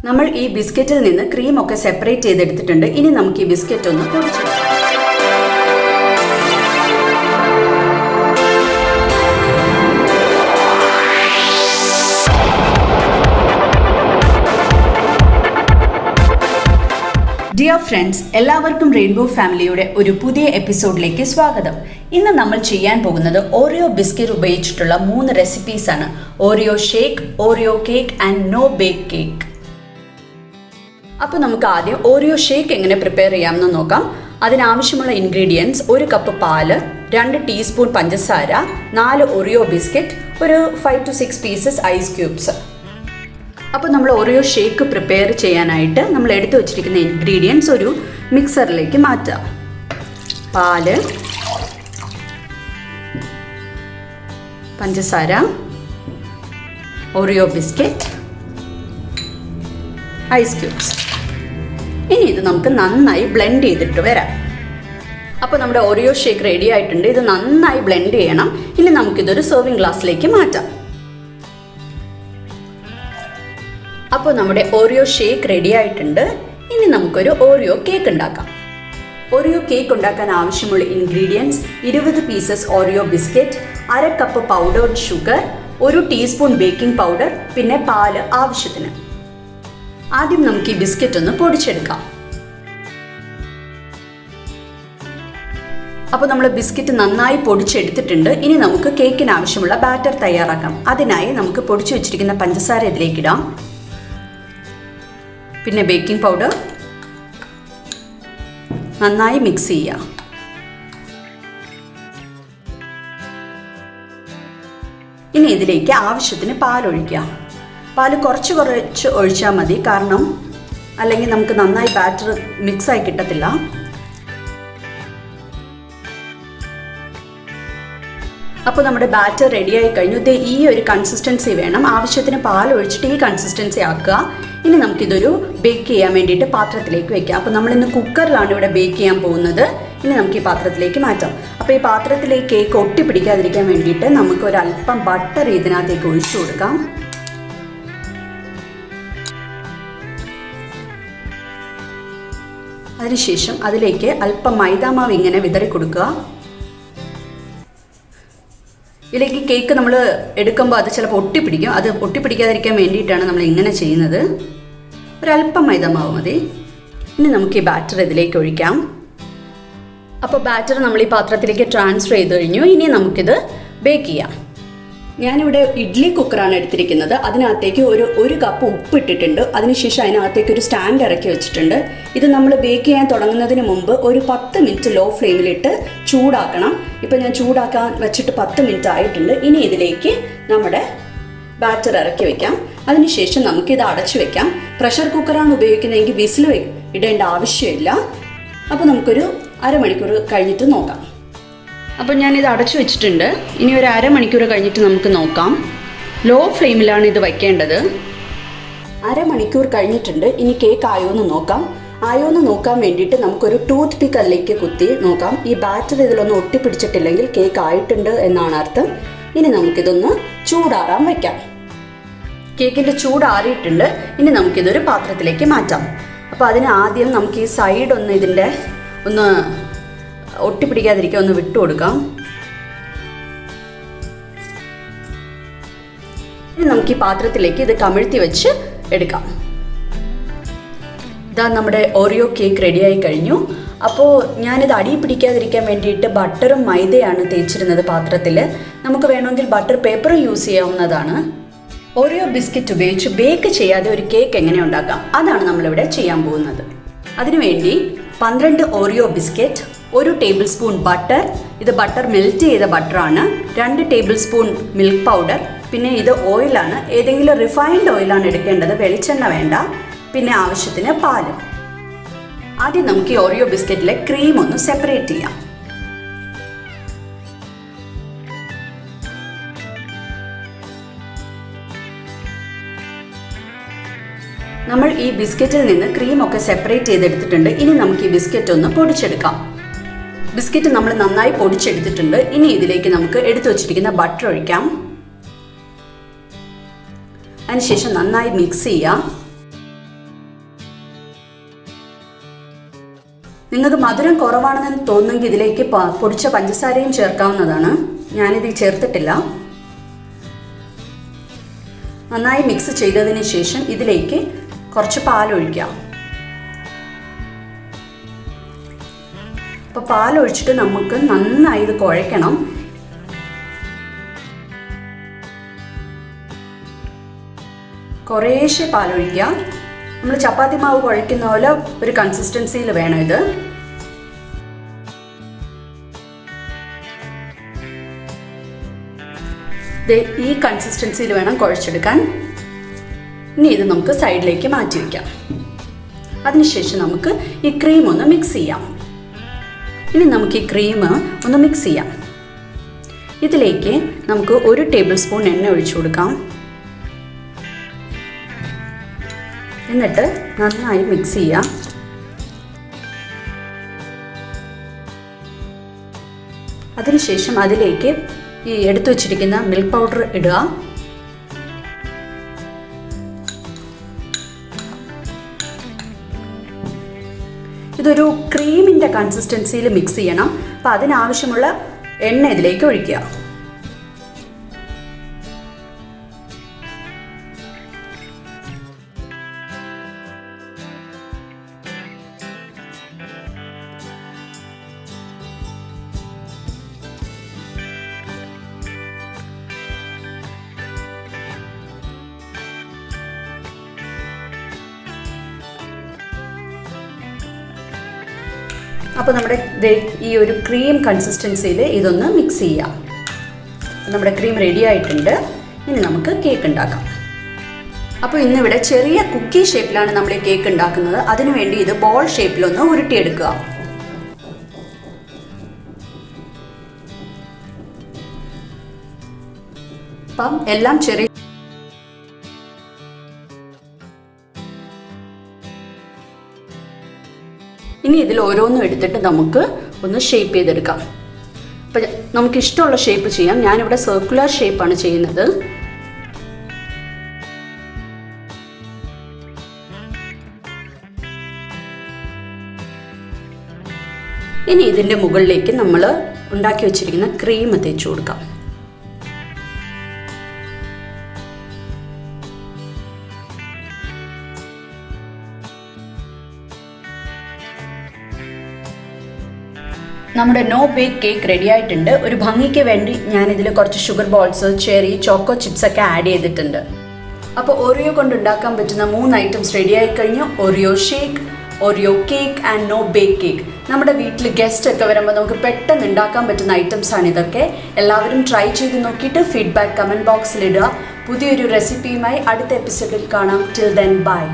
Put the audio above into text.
നമ്മൾ ഈ ബിസ്ക്കറ്റിൽ നിന്ന് ക്രീമൊക്കെ സെപ്പറേറ്റ് ചെയ്തെടുത്തിട്ടുണ്ട്. ഇനി നമുക്ക് ഈ ബിസ്ക്കറ്റ് ഒന്ന് പൊടിച്ചെടുക്കാം. ഡിയർ ഫ്രണ്ട്സ്, എല്ലാവർക്കും റെയിൻബോ ഫാമിലിയുടെ ഒരു പുതിയ എപ്പിസോഡിലേക്ക് സ്വാഗതം. ഇന്ന് നമ്മൾ ചെയ്യാൻ പോകുന്നത് ഓറിയോ ബിസ്ക്കറ്റ് ഉപയോഗിച്ചിട്ടുള്ള 3 റെസിപ്പീസാണ്. Oreo shake, Oreo cake and no bake cake. അപ്പോൾ നമുക്ക് ആദ്യം ഓറിയോ ഷേക്ക് എങ്ങനെ പ്രിപ്പയർ ചെയ്യാമെന്ന് നോക്കാം. അതിനാവശ്യമുള്ള ഇൻഗ്രീഡിയൻസ്: 1 കപ്പ് പാല്, 2 ടീസ്പൂൺ പഞ്ചസാര, 4 ഓറിയോ ബിസ്ക്കറ്റ്, ഒരു 5 to 6 പീസസ് ഐസ് ക്യൂബ്സ്. അപ്പോൾ നമ്മൾ ഓറിയോ ഷേക്ക് പ്രിപ്പയർ ചെയ്യാനായിട്ട് നമ്മൾ എടുത്തു വച്ചിരിക്കുന്ന ഇൻഗ്രീഡിയൻസ് ഒരു മിക്സറിലേക്ക് മാറ്റാം. പാല്, പഞ്ചസാര, ഓറിയോ ബിസ്ക്കറ്റ്, ഐസ് ക്യൂബ്സ്. ഇനി ഇത് നമുക്ക് നന്നായി ബ്ലെൻഡ് ചെയ്തിട്ട് വരാം. അപ്പോൾ നമ്മുടെ ഓറിയോ ഷേക്ക് റെഡി ആയിട്ടുണ്ട്. ഇത് നന്നായി ബ്ലെൻഡ് ചെയ്യണം. ഇനി നമുക്കിതൊരു സെർവിങ് ഗ്ലാസ്സിലേക്ക് മാറ്റാം. അപ്പോൾ നമ്മുടെ ഓറിയോ ഷേക്ക് റെഡി ആയിട്ടുണ്ട്. ഇനി നമുക്കൊരു ഓറിയോ കേക്ക് ഉണ്ടാക്കാം. ഓറിയോ കേക്ക് ഉണ്ടാക്കാൻ ആവശ്യമുള്ള ingredients: 20 pieces Oreo biscuit, 1/2 cup powdered sugar, 1 teaspoon baking powder, പിന്നെ പാല് ആവശ്യത്തിന്. ആദ്യം നമുക്ക് ഈ ബിസ്ക്കറ്റ് ഒന്ന് പൊടിച്ചെടുക്കാം. അപ്പോൾ നമ്മൾ ബിസ്ക്കറ്റ് നന്നായി പൊടിച്ചെടുത്തിട്ടുണ്ട്. ഇനി നമുക്ക് കേക്കിന് ആവശ്യമുള്ള ബാറ്റർ തയ്യാറാക്കാം. അതിനായി നമുക്ക് പൊടിച്ചു വെച്ചിരിക്കുന്ന പഞ്ചസാര ഇതിലേക്ക് ഇടാം. പിന്നെ ബേക്കിംഗ് പൗഡർ നന്നായി മിക്സ് ചെയ്യാം. ഇനി ഇതിലേക്ക് ആവശ്യത്തിന് പാലൊഴിക്കുക. പാല് കുറച്ച് ഒഴിച്ചാൽ മതി, കാരണം അല്ലെങ്കിൽ നമുക്ക് നന്നായി ബാറ്റർ മിക്സായി കിട്ടത്തില്ല. അപ്പോൾ നമ്മുടെ ബാറ്റർ റെഡിയായി കഴിഞ്ഞു. ഇത് ഈ ഒരു കൺസിസ്റ്റൻസി വേണം. ആവശ്യത്തിന് പാൽ ഒഴിച്ചിട്ട് ഈ കൺസിസ്റ്റൻസി ആക്കുക. ഇനി നമുക്കിതൊരു ബേക്ക് ചെയ്യാൻ വേണ്ടിയിട്ട് പാത്രത്തിലേക്ക് വെക്കാം. അപ്പോൾ നമ്മളിന്ന് കുക്കറിലാണ് ഇവിടെ ബേക്ക് ചെയ്യാൻ പോകുന്നത്. ഇനി നമുക്ക് ഈ പാത്രത്തിലേക്ക് മാറ്റാം. അപ്പോൾ ഈ പാത്രത്തിലേക്ക് കേക്ക് ഒട്ടി പിടിക്കാതിരിക്കാൻ വേണ്ടിയിട്ട് നമുക്ക് ഒരല്പം ബട്ടർ ഇതിനകത്തേക്ക് ഒഴിച്ചു കൊടുക്കാം. അതിനുശേഷം അതിലേക്ക് അല്പം മൈദാമാവ് ഇങ്ങനെ വിതറി കൊടുക്കുക. ഇതിലേക്ക് കേക്ക് നമ്മൾ എടുക്കുമ്പോൾ അത് ചിലപ്പോൾ ഒട്ടിപ്പിടിക്കും. അത് ഒട്ടിപ്പിടിക്കാതിരിക്കാൻ വേണ്ടിയിട്ടാണ് നമ്മൾ ഇങ്ങനെ ചെയ്യുന്നത്. ഒരല്പം മൈദാമാവ് മതി. ഇനി നമുക്ക് ഈ ബാറ്റർ ഇതിലേക്ക് ഒഴിക്കാം. അപ്പോൾ ബാറ്റർ നമ്മൾ ഈ പാത്രത്തിലേക്ക് ട്രാൻസ്ഫർ ചെയ്ത് കഴിഞ്ഞു. ഇനി നമുക്കിത് ബേക്ക് ചെയ്യാം. ഞാനിവിടെ ഇഡ്ഡലി കുക്കറാണ് എടുത്തിരിക്കുന്നത്. അതിനകത്തേക്ക് ഒരു കപ്പ് ഉപ്പ് ഇട്ടിട്ടുണ്ട്. അതിനുശേഷം അതിനകത്തേക്ക് ഒരു സ്റ്റാൻഡ് ഇറക്കി വെച്ചിട്ടുണ്ട്. ഇത് നമ്മൾ ബേക്ക് ചെയ്യാൻ തുടങ്ങുന്നതിന് മുമ്പ് ഒരു 10 മിനിറ്റ് ലോ ഫ്ലെയിമിലിട്ട് ചൂടാക്കണം. ഇപ്പം ഞാൻ ചൂടാക്കാൻ വെച്ചിട്ട് 10 മിനിറ്റ് ആയിട്ടുണ്ട്. ഇനി ഇതിലേക്ക് നമ്മുടെ ബാറ്റർ ഇറക്കി വെക്കാം. അതിനുശേഷം നമുക്കിത് അടച്ചു വെക്കാം. പ്രഷർ കുക്കറാണ് ഉപയോഗിക്കുന്നതെങ്കിൽ വിസിൽ ഇടേണ്ട ആവശ്യമില്ല. അപ്പോൾ നമുക്കൊരു അരമണിക്കൂർ കഴിഞ്ഞിട്ട് നോക്കാം. അപ്പോൾ ഞാനിത് അടച്ചു വെച്ചിട്ടുണ്ട്. ഇനി ഒരു അരമണിക്കൂർ കഴിഞ്ഞിട്ട് നമുക്ക് നോക്കാം. ലോ ഫ്ലെയിമിലാണ് ഇത് വയ്ക്കേണ്ടത്. അരമണിക്കൂർ കഴിഞ്ഞിട്ടുണ്ട്. ഇനി കേക്ക് ആയോ എന്ന് നോക്കാം. ആയോ എന്ന് നോക്കാൻ വേണ്ടിയിട്ട് നമുക്കൊരു ടൂത്ത് പിക്ക് അതിലേക്ക് കുത്തി നോക്കാം. ഈ ബാറ്റർ ഇതിലൊന്നും ഒട്ടിപ്പിടിച്ചിട്ടില്ലെങ്കിൽ കേക്ക് ആയിട്ടുണ്ട് എന്നാണ് അർത്ഥം. ഇനി നമുക്കിതൊന്ന് ചൂടാറാൻ വയ്ക്കാം. കേക്കിൻ്റെ ചൂടാറിയിട്ടുണ്ട്. ഇനി നമുക്കിതൊരു പാത്രത്തിലേക്ക് മാറ്റാം. അപ്പോൾ അതിന് ആദ്യം നമുക്ക് ഈ സൈഡ് ഇതിൻ്റെ ഒന്ന് ഒട്ടിപ്പിടിക്കാതിരിക്കാൻ ഒന്ന് വിട്ടുകൊടുക്കാം. ഇനി നമുക്ക് ഈ പാത്രത്തിലേക്ക് ഇത് കമിഴ്ത്തി വെച്ച് എടുക്കാം. ഇതാ നമ്മുടെ ഓറിയോ കേക്ക് റെഡിയായി കഴിഞ്ഞു. അപ്പോൾ ഞാനിത് അടി പിടിക്കാതിരിക്കാൻ വേണ്ടിയിട്ട് ബട്ടറും മൈദയാണ് തേച്ചിരുന്നത് പാത്രത്തിൽ. നമുക്ക് വേണമെങ്കിൽ ബട്ടർ പേപ്പറും യൂസ് ചെയ്യാവുന്നതാണ്. ഓറിയോ ബിസ്ക്കറ്റ് ഉപയോഗിച്ച് ബേക്ക് ചെയ്യാതെ ഒരു കേക്ക് എങ്ങനെ ഉണ്ടാക്കാം, അതാണ് നമ്മളിവിടെ ചെയ്യാൻ പോകുന്നത്. അതിനുവേണ്ടി 12 Oreo biscuit, 1 table spoon butter, ഇത് ബട്ടർ മെൽറ്റ് ചെയ്ത ബട്ടറാണ്, 2 ടേബിൾ സ്പൂൺ മിൽക്ക് പൗഡർ, പിന്നെ ഇത് ഓയിലാണ്. ഏതെങ്കിലും റിഫൈൻഡ് ഓയിലാണ് എടുക്കേണ്ടത്, വെളിച്ചെണ്ണ വേണ്ട. പിന്നെ ആവശ്യത്തിന് പാല്. ആദ്യം നമുക്ക് ഈ ഓറിയോ ബിസ്ക്കറ്റിലെ ക്രീം ഒന്ന് സെപ്പറേറ്റ് ചെയ്യാം. നമ്മൾ ഈ ബിസ്ക്കറ്റിൽ നിന്ന് ക്രീമൊക്കെ സെപ്പറേറ്റ് ചെയ്തെടുത്തിട്ടുണ്ട്. ഇനി നമുക്ക് ഈ ബിസ്ക്കറ്റ് ഒന്ന് പൊടിച്ചെടുക്കാം. ബിസ്ക്കറ്റ് നമ്മൾ നന്നായി പൊടിച്ചെടുത്തിട്ടുണ്ട്. ഇനി ഇതിലേക്ക് നമുക്ക് എടുത്തു വച്ചിരിക്കുന്ന ബട്ടർ ഒഴിക്കാം. അതിനുശേഷം നന്നായി മിക്സ് ചെയ്യാം. നിങ്ങൾക്ക് മധുരം കുറവാണെന്ന് തോന്നുമെങ്കിൽ ഇതിലേക്ക് പൊടിച്ച പഞ്ചസാരയും ചേർക്കാവുന്നതാണ്. ഞാനിത് ചേർത്തിട്ടില്ല. നന്നായി മിക്സ് ചെയ്തതിന് ശേഷം ഇതിലേക്ക് കുറച്ച് പാലൊഴിക്കാം. അപ്പോൾ പാലൊഴിച്ചിട്ട് നമുക്ക് നന്നായി ഇത് കുഴയ്ക്കണം. കുറേശ്ശെ പാലൊഴിക്കുക. നമ്മൾ ചപ്പാത്തി മാവ് കുഴയ്ക്കുന്ന പോലെ ഒരു കൺസിസ്റ്റൻസിയിൽ വേണം ഇത്. ഈ കൺസിസ്റ്റൻസിയിൽ വേണം കുഴച്ചെടുക്കാൻ. ഇനി ഇത് നമുക്ക് സൈഡിലേക്ക് മാറ്റി വയ്ക്കാം. അതിനുശേഷം നമുക്ക് ഈ ക്രീം ഒന്ന് മിക്സ് ചെയ്യാം. ഇനി നമുക്ക് ഈ ക്രീം ഒന്ന് മിക്സ് ചെയ്യാം. ഇതിലേക്ക് നമുക്ക് 1 ടേബിൾ സ്പൂൺ എണ്ണ ഒഴിച്ചു കൊടുക്കാം. എന്നിട്ട് നന്നായി മിക്സ് ചെയ്യാം. അതിനുശേഷം അതിലേക്ക് ഈ എടുത്തു വച്ചിരിക്കുന്ന മിൽക്ക് പൗഡർ ഇടുക. ഇതൊരു ക്രീമിൻ്റെ കൺസിസ്റ്റൻസിയിൽ മിക്സ് ചെയ്യണം. അപ്പോൾ അതിനാവശ്യമുള്ള എണ്ണ ഇതിലേക്ക് ഒഴിക്കുക. അപ്പോൾ നമ്മുടെ ഈ ഒരു ക്രീം കൺസിസ്റ്റൻസിയിൽ ഇതൊന്ന് മിക്സ് ചെയ്യാം. നമ്മുടെ ക്രീം റെഡി ആയിട്ടുണ്ട്. ഇനി നമുക്ക് കേക്ക് ഉണ്ടാക്കാം. അപ്പോൾ ഇന്നിവിടെ ചെറിയ കുക്കി ഷേപ്പിലാണ് നമ്മൾ ഈ കേക്ക് ഉണ്ടാക്കുന്നത്. അതിനുവേണ്ടി ഇത് ബോൾ ഷേപ്പിലൊന്ന് ഉരുട്ടിയെടുക്കുക. അപ്പം എല്ലാം ചെറിയ ഇനി ഇതിൽ ഓരോന്നും എടുത്തിട്ട് നമുക്ക് ഒന്ന് ഷേപ്പ് ചെയ്തെടുക്കാം. അപ്പം നമുക്ക് ഇഷ്ടമുള്ള ഷേപ്പ് ചെയ്യാം. ഞാനിവിടെ സർക്കുലർ ഷേപ്പാണ് ചെയ്യുന്നത്. ഇനി ഇതിൻ്റെ മുകളിലേക്ക് നമ്മൾ ഉണ്ടാക്കി വെച്ചിരിക്കുന്ന ക്രീം തേച്ച് കൊടുക്കാം. നമ്മുടെ നോ ബേക്ക് കേക്ക് റെഡി ആയിട്ടുണ്ട്. ഒരു ഭംഗിക്ക് വേണ്ടി ഞാനിതിൽ കുറച്ച് sugar balls, cherry, choco chips ഒക്കെ ആഡ് ചെയ്തിട്ടുണ്ട്. അപ്പോൾ ഓറിയോ കൊണ്ട് ഉണ്ടാക്കാൻ പറ്റുന്ന 3 ഐറ്റംസ് റെഡി ആയി കഴിഞ്ഞു. Oreo shake, Oreo cake and no bake cake. നമ്മുടെ വീട്ടിൽ ഗസ്റ്റ് ഒക്കെ വരുമ്പോൾ നമുക്ക് പെട്ടെന്ന് ഉണ്ടാക്കാൻ പറ്റുന്ന ഐറ്റംസ് ആണ് ഇതൊക്കെ. എല്ലാവരും ട്രൈ ചെയ്ത് നോക്കിയിട്ട് ഫീഡ്ബാക്ക് കമൻറ്റ് ബോക്സിൽ ഇടുക. പുതിയൊരു റെസിപ്പിയുമായി അടുത്ത എപ്പിസോഡിൽ കാണാം. Till then bye.